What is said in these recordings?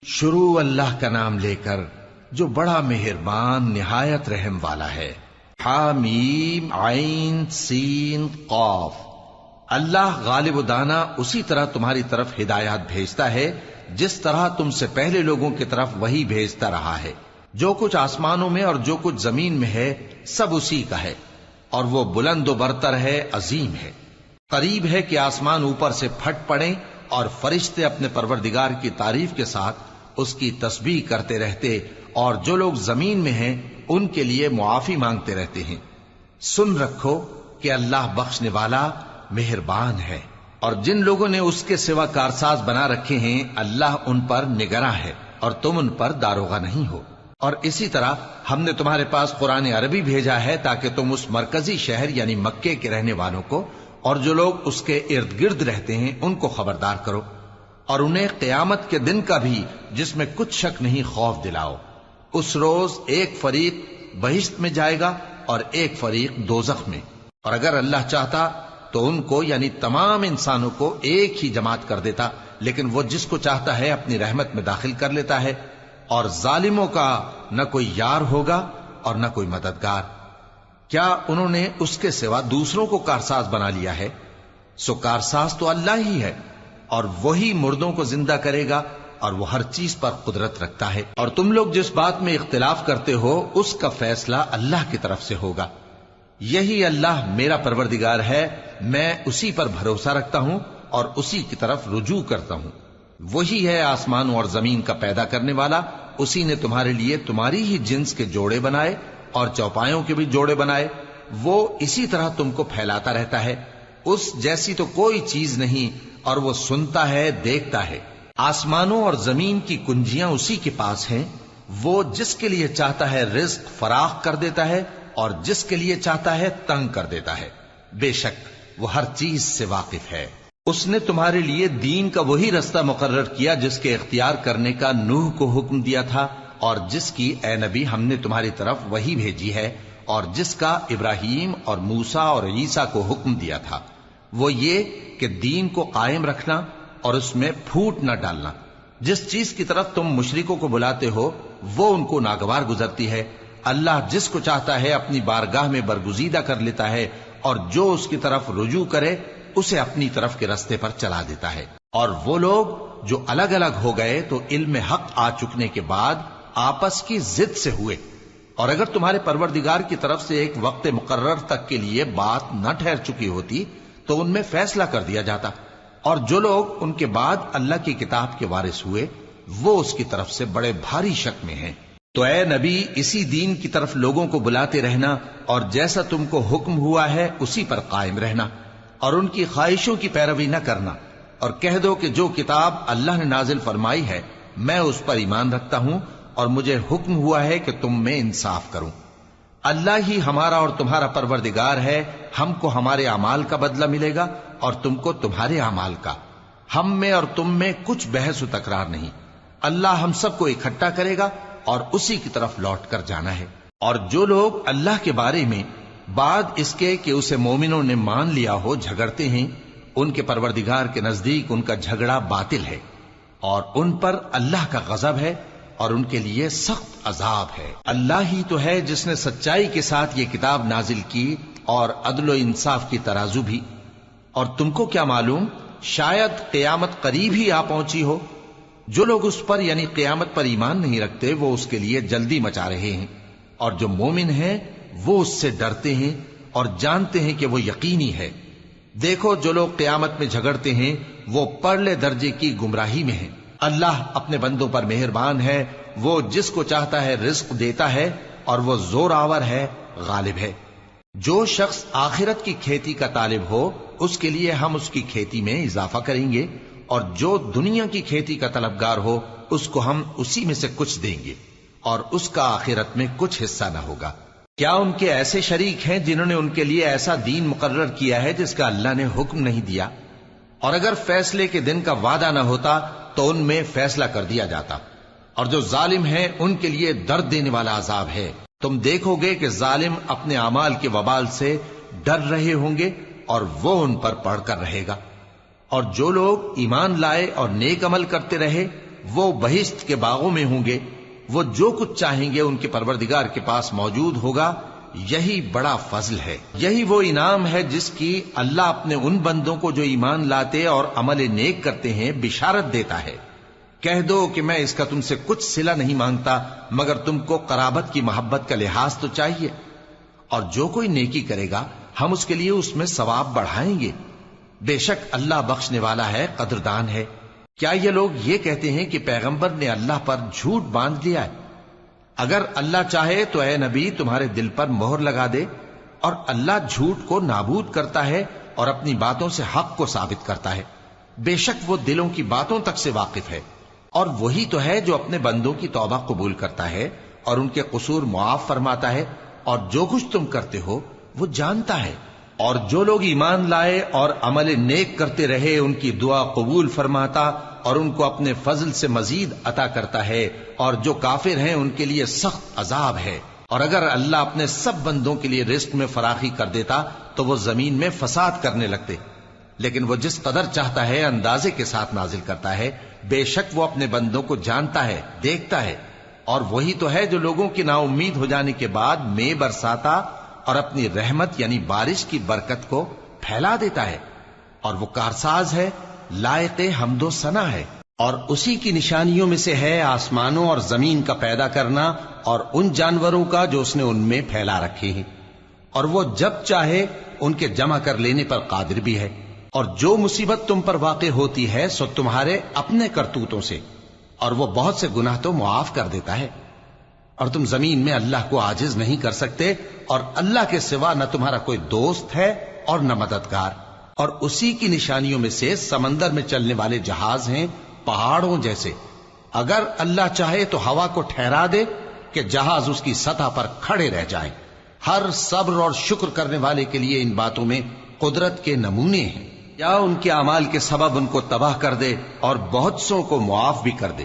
شروع اللہ کا نام لے کر جو بڑا مہربان نہایت رحم والا ہے۔ حامیم عین سین قاف۔ اللہ غالب و دانا اسی طرح تمہاری طرف ہدایات بھیجتا ہے جس طرح تم سے پہلے لوگوں کی طرف وہی بھیجتا رہا ہے۔ جو کچھ آسمانوں میں اور جو کچھ زمین میں ہے سب اسی کا ہے، اور وہ بلند و برتر ہے، عظیم ہے۔ قریب ہے کہ آسمان اوپر سے پھٹ پڑیں اور فرشتے اپنے پروردگار کی تعریف کے ساتھ اس کی تسبیح کرتے رہتے، اور جو لوگ زمین میں ہیں ان کے لیے معافی مانگتے رہتے ہیں۔ سن رکھو کہ اللہ بخشنے والا مہربان ہے، اور جن لوگوں نے اس کے سوا کارساز بنا رکھے ہیں اللہ ان پر نگراں ہے، اور تم ان پر داروغہ نہیں ہو۔ اور اسی طرح ہم نے تمہارے پاس قرآن عربی بھیجا ہے تاکہ تم اس مرکزی شہر یعنی مکے کے رہنے والوں کو اور جو لوگ اس کے ارد گرد رہتے ہیں ان کو خبردار کرو، اور انہیں قیامت کے دن کا بھی جس میں کچھ شک نہیں خوف دلاؤ۔ اس روز ایک فریق بہشت میں جائے گا اور ایک فریق دوزخ میں، اور اگر اللہ چاہتا تو ان کو یعنی تمام انسانوں کو ایک ہی جماعت کر دیتا، لیکن وہ جس کو چاہتا ہے اپنی رحمت میں داخل کر لیتا ہے، اور ظالموں کا نہ کوئی یار ہوگا اور نہ کوئی مددگار۔ کیا انہوں نے اس کے سوا دوسروں کو کارساز بنا لیا ہے؟ سو کارساز تو اللہ ہی ہے، اور وہی مردوں کو زندہ کرے گا، اور وہ ہر چیز پر قدرت رکھتا ہے۔ اور تم لوگ جس بات میں اختلاف کرتے ہو اس کا فیصلہ اللہ کی طرف سے ہوگا۔ یہی اللہ میرا پروردگار ہے، میں اسی پر بھروسہ رکھتا ہوں اور اسی کی طرف رجوع کرتا ہوں۔ وہی ہے آسمانوں اور زمین کا پیدا کرنے والا، اسی نے تمہارے لیے تمہاری ہی جنس کے جوڑے بنائے اور چوپایوں کے بھی جوڑے بنائے۔ وہ اسی طرح تم کو پھیلاتا رہتا ہے، اس جیسی تو کوئی چیز نہیں، اور وہ سنتا ہے، دیکھتا ہے۔ آسمانوں اور زمین کی کنجیاں اسی کے پاس ہیں، وہ جس کے لیے چاہتا ہے رزق فراخ کر دیتا ہے اور جس کے لیے چاہتا ہے تنگ کر دیتا ہے۔ بے شک وہ ہر چیز سے واقف ہے۔ اس نے تمہارے لیے دین کا وہی رستہ مقرر کیا جس کے اختیار کرنے کا نوح کو حکم دیا تھا، اور جس کی اے نبی ہم نے تمہاری طرف وہی بھیجی ہے، اور جس کا ابراہیم اور موسیٰ اور عیسیٰ کو حکم دیا تھا۔ وہ یہ کہ دین کو قائم رکھنا اور اس میں پھوٹ نہ ڈالنا۔ جس چیز کی طرف تم مشرکوں کو بلاتے ہو وہ ان کو ناگوار گزرتی ہے۔ اللہ جس کو چاہتا ہے اپنی بارگاہ میں برگزیدہ کر لیتا ہے، اور جو اس کی طرف رجوع کرے اسے اپنی طرف کے رستے پر چلا دیتا ہے۔ اور وہ لوگ جو الگ الگ ہو گئے تو علم حق آ چکنے کے بعد آپس کی ضد سے ہوئے، اور اگر تمہارے پروردگار کی طرف سے ایک وقت مقرر تک کے لیے بات نہ ٹھہر چکی ہوتی تو ان میں فیصلہ کر دیا جاتا، اور جو لوگ ان کے بعد اللہ کی کتاب کے وارث ہوئے وہ اس کی طرف سے بڑے بھاری شک میں ہیں۔ تو اے نبی اسی دین کی طرف لوگوں کو بلاتے رہنا، اور جیسا تم کو حکم ہوا ہے اسی پر قائم رہنا، اور ان کی خواہشوں کی پیروی نہ کرنا، اور کہہ دو کہ جو کتاب اللہ نے نازل فرمائی ہے میں اس پر ایمان رکھتا ہوں، اور مجھے حکم ہوا ہے کہ تم میں انصاف کروں۔ اللہ ہی ہمارا اور تمہارا پروردگار ہے، ہم کو ہمارے اعمال کا بدلہ ملے گا اور تم کو تمہارے اعمال کا۔ ہم میں اور تم میں کچھ بحث و تکرار نہیں، اللہ ہم سب کو اکٹھا کرے گا اور اسی کی طرف لوٹ کر جانا ہے۔ اور جو لوگ اللہ کے بارے میں بعد اس کے کہ اسے مومنوں نے مان لیا ہو جھگڑتے ہیں، ان کے پروردگار کے نزدیک ان کا جھگڑا باطل ہے، اور ان پر اللہ کا غضب ہے اور ان کے لیے سخت عذاب ہے۔ اللہ ہی تو ہے جس نے سچائی کے ساتھ یہ کتاب نازل کی اور عدل و انصاف کی ترازو بھی۔ اور تم کو کیا معلوم، شاید قیامت قریب ہی آ پہنچی ہو۔ جو لوگ اس پر یعنی قیامت پر ایمان نہیں رکھتے وہ اس کے لیے جلدی مچا رہے ہیں، اور جو مومن ہیں وہ اس سے ڈرتے ہیں اور جانتے ہیں کہ وہ یقینی ہے۔ دیکھو جو لوگ قیامت میں جھگڑتے ہیں وہ پرلے درجے کی گمراہی میں ہیں۔ اللہ اپنے بندوں پر مہربان ہے، وہ جس کو چاہتا ہے رزق دیتا ہے، اور وہ زور آور ہے، غالب ہے۔ جو شخص آخرت کی کھیتی کا طالب ہو اس کے لیے ہم اس کی کھیتی میں اضافہ کریں گے، اور جو دنیا کی کھیتی کا طلبگار ہو اس کو ہم اسی میں سے کچھ دیں گے، اور اس کا آخرت میں کچھ حصہ نہ ہوگا۔ کیا ان کے ایسے شریک ہیں جنہوں نے ان کے لیے ایسا دین مقرر کیا ہے جس کا اللہ نے حکم نہیں دیا؟ اور اگر فیصلے کے دن کا وعدہ نہ ہوتا تو ان میں فیصلہ کر دیا جاتا، اور جو ظالم ہیں ان کے لیے درد دینے والا عذاب ہے۔ تم دیکھو گے کہ ظالم اپنے اعمال کے وبال سے ڈر رہے ہوں گے اور وہ ان پر پڑھ کر رہے گا، اور جو لوگ ایمان لائے اور نیک عمل کرتے رہے وہ بہشت کے باغوں میں ہوں گے، وہ جو کچھ چاہیں گے ان کے پروردگار کے پاس موجود ہوگا۔ یہی بڑا فضل ہے، یہی وہ انعام ہے جس کی اللہ اپنے ان بندوں کو جو ایمان لاتے اور عمل نیک کرتے ہیں بشارت دیتا ہے۔ کہہ دو کہ میں اس کا تم سے کچھ صلہ نہیں مانگتا، مگر تم کو قرابت کی محبت کا لحاظ تو چاہیے، اور جو کوئی نیکی کرے گا ہم اس کے لیے اس میں ثواب بڑھائیں گے۔ بے شک اللہ بخشنے والا ہے، قدردان ہے۔ کیا یہ لوگ یہ کہتے ہیں کہ پیغمبر نے اللہ پر جھوٹ باندھ لیا ہے؟ اگر اللہ چاہے تو اے نبی تمہارے دل پر مہر لگا دے، اور اللہ جھوٹ کو نابود کرتا ہے اور اپنی باتوں سے حق کو ثابت کرتا ہے۔ بے شک وہ دلوں کی باتوں تک سے واقف ہے، اور وہی تو ہے جو اپنے بندوں کی توبہ قبول کرتا ہے اور ان کے قصور معاف فرماتا ہے، اور جو کچھ تم کرتے ہو وہ جانتا ہے۔ اور جو لوگ ایمان لائے اور عمل نیک کرتے رہے ان کی دعا قبول فرماتا اور ان کو اپنے فضل سے مزید عطا کرتا ہے، اور جو کافر ہیں ان کے لیے سخت عذاب ہے۔ اور اگر اللہ اپنے سب بندوں کے لیے رزق میں فراخی کر دیتا تو وہ زمین میں فساد کرنے لگتے، لیکن وہ جس قدر چاہتا ہے اندازے کے ساتھ نازل کرتا ہے۔ بے شک وہ اپنے بندوں کو جانتا ہے، دیکھتا ہے، اور وہی تو ہے جو لوگوں کی نا امید ہو جانے کے بعد میں برساتا اور اپنی رحمت یعنی بارش کی برکت کو پھیلا دیتا ہے، اور وہ کارساز ہے، لائق حمد و ثنا ہے۔ اور اسی کی نشانیوں میں سے ہے آسمانوں اور زمین کا پیدا کرنا اور ان جانوروں کا جو اس نے ان میں پھیلا رکھے ہیں، اور وہ جب چاہے ان کے جمع کر لینے پر قادر بھی ہے۔ اور جو مصیبت تم پر واقع ہوتی ہے سو تمہارے اپنے کرتوتوں سے، اور وہ بہت سے گناہ تو معاف کر دیتا ہے۔ اور تم زمین میں اللہ کو عاجز نہیں کر سکتے، اور اللہ کے سوا نہ تمہارا کوئی دوست ہے اور نہ مددگار۔ اور اسی کی نشانیوں میں سے سمندر میں چلنے والے جہاز ہیں پہاڑوں جیسے۔ اگر اللہ چاہے تو ہوا کو ٹھہرا دے کہ جہاز اس کی سطح پر کھڑے رہ جائیں۔ ہر صبر اور شکر کرنے والے کے لیے ان باتوں میں قدرت کے نمونے ہیں۔ یا ان کے اعمال کے سبب ان کو تباہ کر دے اور بہت سو کو معاف بھی کر دے۔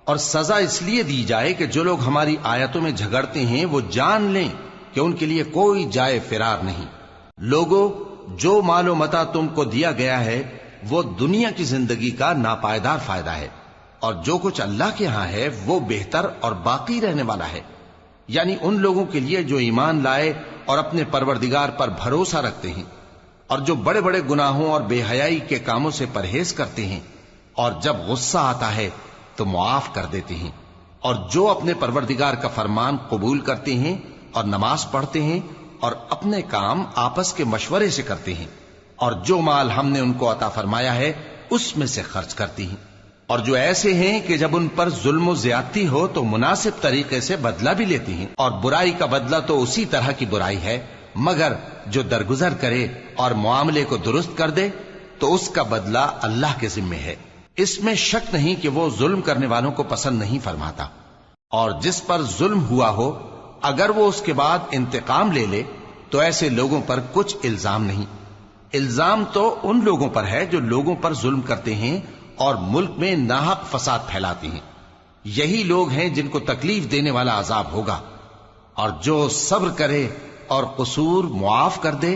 اور سزا اس لیے دی جائے کہ جو لوگ ہماری آیتوں میں جھگڑتے ہیں وہ جان لیں کہ ان کے لیے کوئی جائے فرار نہیں۔ لوگوں، جو مال و متاع تم کو دیا گیا ہے وہ دنیا کی زندگی کا ناپائیدار فائدہ ہے، اور جو کچھ اللہ کے ہاں ہے وہ بہتر اور باقی رہنے والا ہے، یعنی ان لوگوں کے لیے جو ایمان لائے اور اپنے پروردگار پر بھروسہ رکھتے ہیں، اور جو بڑے بڑے گناہوں اور بے حیائی کے کاموں سے پرہیز کرتے ہیں، اور جب غصہ آتا ہے تو معاف کر دیتے ہیں، اور جو اپنے پروردگار کا فرمان قبول کرتے ہیں اور نماز پڑھتے ہیں اور اپنے کام آپس کے مشورے سے کرتے ہیں، اور جو مال ہم نے ان کو عطا فرمایا ہے اس میں سے خرچ کرتی ہیں۔ اور جو ایسے ہیں کہ جب ان پر ظلم و زیادتی ہو تو مناسب طریقے سے بدلہ بھی لیتی ہیں، اور برائی کا بدلہ تو اسی طرح کی برائی ہے، مگر جو درگزر کرے اور معاملے کو درست کر دے تو اس کا بدلہ اللہ کے ذمے ہے۔ اس میں شک نہیں کہ وہ ظلم کرنے والوں کو پسند نہیں فرماتا۔ اور جس پر ظلم ہوا ہو اگر وہ اس کے بعد انتقام لے لے تو ایسے لوگوں پر کچھ الزام نہیں۔ الزام تو ان لوگوں پر ہے جو لوگوں پر ظلم کرتے ہیں اور ملک میں ناحق فساد پھیلاتے ہیں۔ یہی لوگ ہیں جن کو تکلیف دینے والا عذاب ہوگا۔ اور جو صبر کرے اور قصور معاف کر دے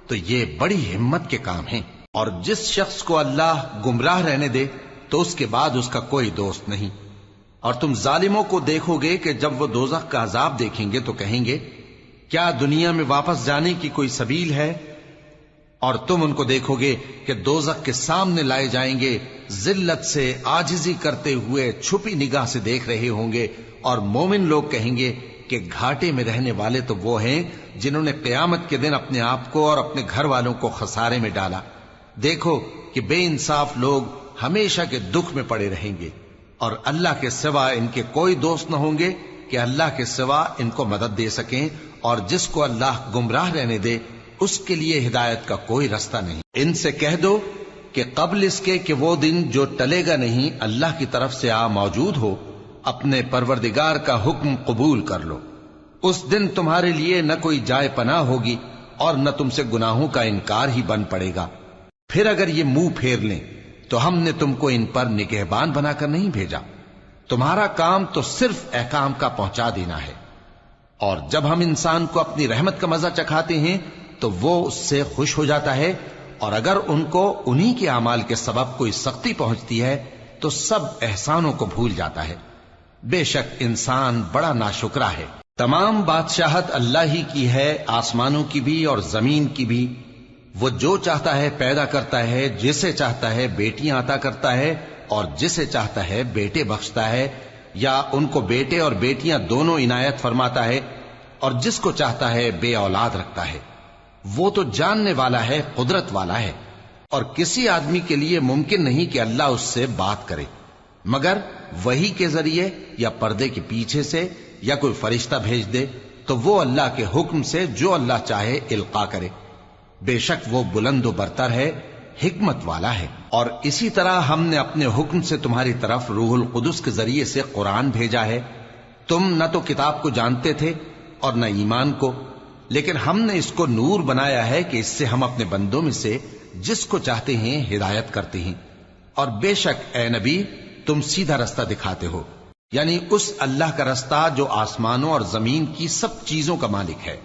تو یہ بڑی ہمت کے کام ہیں۔ اور جس شخص کو اللہ گمراہ رہنے دے تو اس کے بعد اس کا کوئی دوست نہیں۔ اور تم ظالموں کو دیکھو گے کہ جب وہ دوزخ کا عذاب دیکھیں گے تو کہیں گے کیا دنیا میں واپس جانے کی کوئی سبیل ہے؟ اور تم ان کو دیکھو گے کہ دوزخ کے سامنے لائے جائیں گے، ذلت سے عاجزی کرتے ہوئے چھپی نگاہ سے دیکھ رہے ہوں گے، اور مومن لوگ کہیں گے کہ گھاٹے میں رہنے والے تو وہ ہیں جنہوں نے قیامت کے دن اپنے آپ کو اور اپنے گھر والوں کو خسارے میں ڈالا۔ دیکھو کہ بے انصاف لوگ ہمیشہ کے دکھ میں پڑے رہیں گے، اور اللہ کے سوا ان کے کوئی دوست نہ ہوں گے کہ اللہ کے سوا ان کو مدد دے سکیں، اور جس کو اللہ گمراہ رہنے دے اس کے لیے ہدایت کا کوئی رستہ نہیں۔ ان سے کہہ دو کہ قبل اس کے کہ وہ دن جو ٹلے گا نہیں اللہ کی طرف سے آ موجود ہو، اپنے پروردگار کا حکم قبول کر لو۔ اس دن تمہارے لیے نہ کوئی جائے پناہ ہوگی اور نہ تم سے گناہوں کا انکار ہی بن پڑے گا۔ پھر اگر یہ منہ پھیر لیں تو ہم نے تم کو ان پر نگہبان بنا کر نہیں بھیجا، تمہارا کام تو صرف احکام کا پہنچا دینا ہے۔ اور جب ہم انسان کو اپنی رحمت کا مزہ چکھاتے ہیں تو وہ اس سے خوش ہو جاتا ہے، اور اگر ان کو انہی کے اعمال کے سبب کوئی سختی پہنچتی ہے تو سب احسانوں کو بھول جاتا ہے۔ بے شک انسان بڑا ناشکرا ہے۔ تمام بادشاہت اللہ ہی کی ہے، آسمانوں کی بھی اور زمین کی بھی۔ وہ جو چاہتا ہے پیدا کرتا ہے، جسے چاہتا ہے بیٹیاں عطا کرتا ہے اور جسے چاہتا ہے بیٹے بخشتا ہے، یا ان کو بیٹے اور بیٹیاں دونوں عنایت فرماتا ہے، اور جس کو چاہتا ہے بے اولاد رکھتا ہے۔ وہ تو جاننے والا ہے، قدرت والا ہے، اور کسی آدمی کے لیے ممکن نہیں کہ اللہ اس سے بات کرے مگر وحی کے ذریعے یا پردے کے پیچھے سے، یا کوئی فرشتہ بھیج دے تو وہ اللہ کے حکم سے جو اللہ چاہے القا کرے۔ بے شک وہ بلند و برتر ہے، حکمت والا ہے۔ اور اسی طرح ہم نے اپنے حکم سے تمہاری طرف روح القدس کے ذریعے سے قرآن بھیجا ہے۔ تم نہ تو کتاب کو جانتے تھے اور نہ ایمان کو، لیکن ہم نے اس کو نور بنایا ہے کہ اس سے ہم اپنے بندوں میں سے جس کو چاہتے ہیں ہدایت کرتے ہیں۔ اور بے شک اے نبی تم سیدھا رستہ دکھاتے ہو، یعنی اس اللہ کا رستہ جو آسمانوں اور زمین کی سب چیزوں کا مالک ہے۔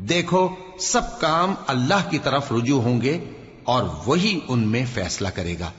دیکھو سب کام اللہ کی طرف رجوع ہوں گے اور وہی ان میں فیصلہ کرے گا۔